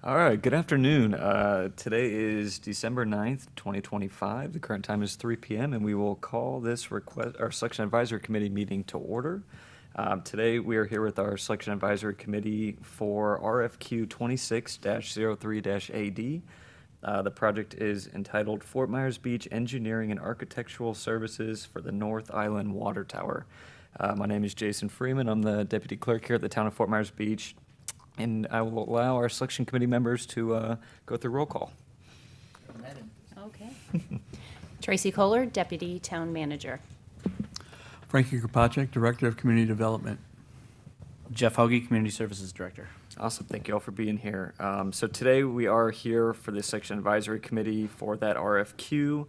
All right, good afternoon. Today is December 9th, 2025. The current time is 3 p.m., and we will call this our Selection Advisory Committee meeting to order. Today, we are here with our Selection Advisory Committee for RFQ 26-03-AD. The project is entitled Fort Myers Beach Engineering and Architectural Services for the North Island Water Tower. My name is Jason Freeman. I'm the Deputy Clerk here at the Town of Fort Myers Beach. And I will allow our selection committee members to go through roll call. Okay. Tracy Kohler, Deputy Town Manager. Frankie Kropacek, Director of Community Development. Jeff Hoagie, Community Services Director. Awesome. Thank you all for being here. So today we are here for the Selection Advisory Committee for that RFQ.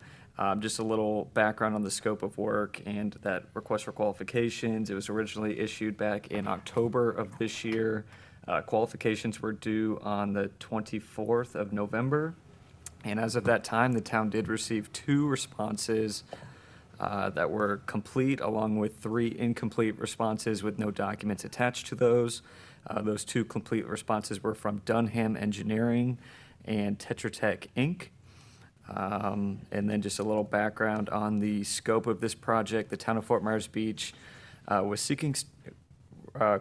Just a little background on the scope of work and that request for qualifications. It was originally issued back in October of this year. Qualifications were due on the 24th of November. And as of that time, the town did receive 2 responses that were complete, along with 3 incomplete responses with no documents attached to those. Those 2 complete responses were from Dunham Engineering and Tetra Tech, Inc. And then just a little background on the scope of this project. The town of Fort Myers Beach was seeking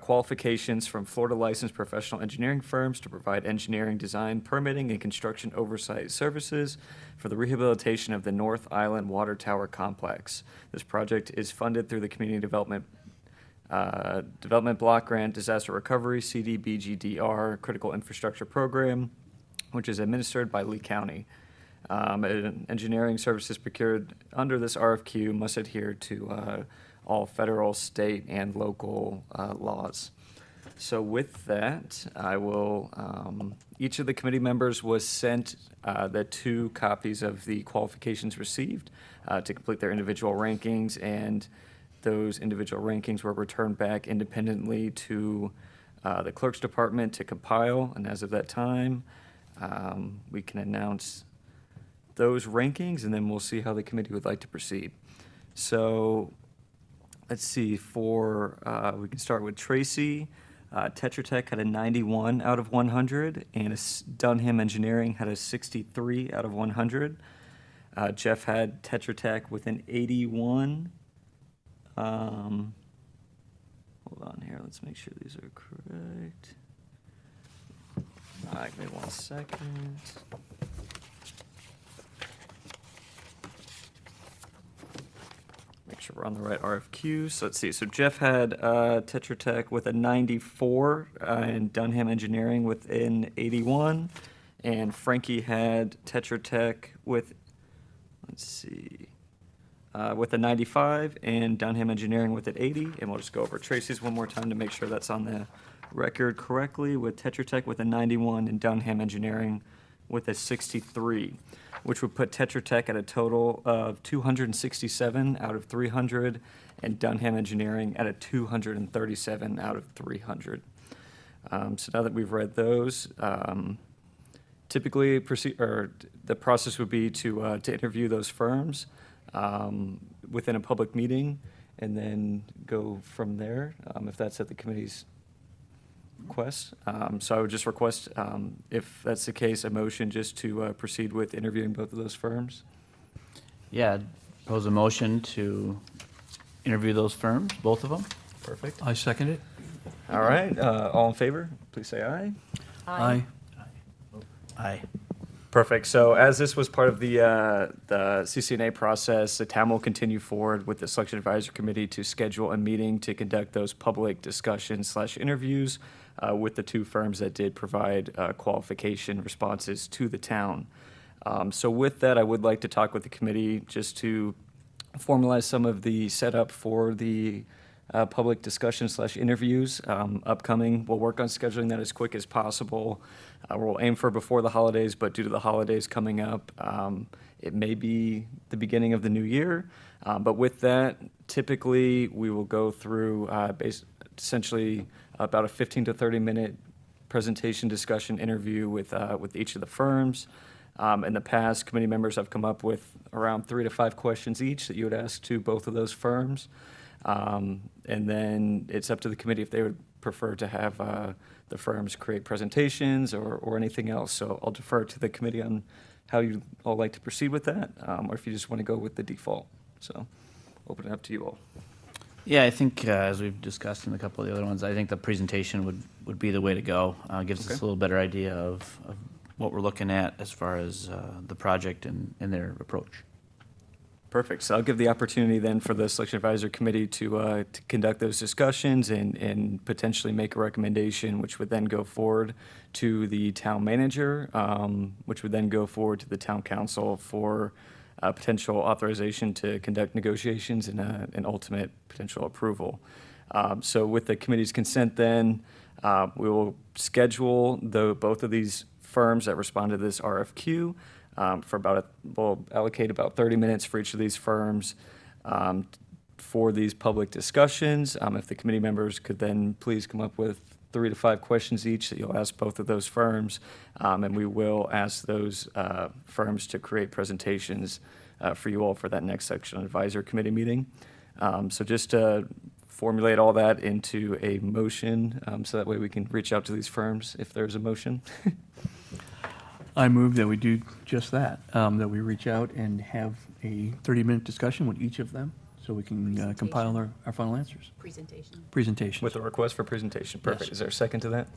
qualifications from Florida licensed professional engineering firms to provide engineering, design, permitting, and construction oversight services for the rehabilitation of the North Island Water Tower Complex. This project is funded through the Community Development Block Grant Disaster Recovery CDBG-DR Critical Infrastructure Program, which is administered by Lee County. Engineering services procured under this RFQ must adhere to all federal, state, and local laws. So with that, I will, each of the committee members was sent the 2 copies of the qualifications received to complete their individual rankings, and those individual rankings were returned back independently to the clerk's department to compile, and as of that time, we can announce those rankings, and then we'll see how the committee would like to proceed. So let's see, we can start with Tracy. Tetra Tech had a 91 out of 100, and Dunham Engineering had a 63 out of 100. Jeff had Tetra Tech with an 81. Hold on here, let's make sure these are correct. All right, give me 1 second. Make sure we're on the right RFQ. So let's see. So Jeff had Tetra Tech with a 94 and Dunham Engineering with an 81. And Frankie had Tetra Tech with, with a 95 and Dunham Engineering with an 80. And we'll just go over Tracy's one more time to make sure that's on the record correctly, with Tetra Tech with a 91 and Dunham Engineering with a 63, which would put Tetra Tech at a total of 267 out of 300, and Dunham Engineering at a 237 out of 300. So now that we've read those, typically the process would be to interview those firms within a public meeting, and then go from there, if that's at the committee's request. So I would just request, if that's the case, a motion just to proceed with interviewing both of those firms. Yeah, I'd propose a motion to interview those firms, both of them. Perfect. I second it. All right, all in favor, please say aye. Aye. Aye. Perfect. So as this was part of the CCNA process, the town will continue forward with the Selection Advisory Committee to schedule a meeting to conduct those public discussions/interviews with the 2 firms that did provide qualification responses to the town. So with that, I would like to talk with the committee just to formalize some of the setup for the public discussion/interviews upcoming. We'll work on scheduling that as quick as possible. We'll aim for before the holidays, but due to the holidays coming up, it may be the beginning of the new year. But with that, typically we will go through essentially about a 15 to 30 minute presentation, discussion, interview with each of the firms. In the past, committee members have come up with around 3 to 5 questions each that you would ask to both of those firms. And then it's up to the committee if they would prefer to have the firms create presentations or anything else. So I'll defer to the committee on how you all like to proceed with that, or if you just want to go with the default. So open it up to you all. Yeah, I think as we've discussed in a couple of the other ones, I think the presentation would be the way to go. Gives us a little better idea of what we're looking at as far as the project and their approach. Perfect. So I'll give the opportunity then for the Selection Advisory Committee to conduct those discussions and potentially make a recommendation, which would then go forward to the town manager, which would then go forward to the town council for potential authorization to conduct negotiations and an ultimate potential approval. So with the committee's consent then, we will schedule both of these firms that respond to this RFQ we'll allocate about 30 minutes for each of these firms for these public discussions. If the committee members could then please come up with 3 to 5 questions each that you'll ask both of those firms, and we will ask those firms to create presentations for you all for that next section advisory committee meeting. So just to formulate all that into a motion, so that way we can reach out to these firms if there's a motion. I move that we do just that, that we reach out and have a 30-minute discussion with each of them so we can compile our final answers. Presentations. With a request for presentation. Perfect. Yes. Is there a second to that?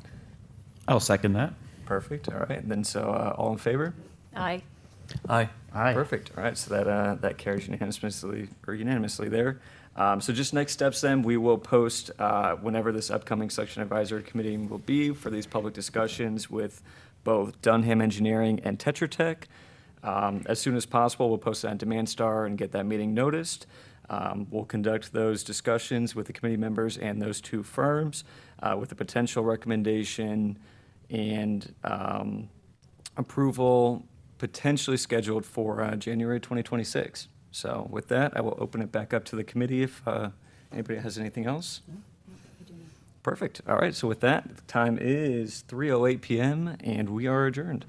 I'll second that. Perfect. All right. Then all in favor? Aye. Aye. Aye. Perfect. All right. So that carries unanimously there. So just next steps then, we will post whenever this upcoming Selection Advisory Committee will be for these public discussions with both Dunham Engineering and Tetra Tech. As soon as possible, we'll post that on Demand Star and get that meeting noticed. We'll conduct those discussions with the committee members and those 2 firms with a potential recommendation and approval potentially scheduled for January 2026. So with that, I will open it back up to the committee if anybody has anything else. Perfect. All right. So with that, the time is 3:08 p.m. and we are adjourned.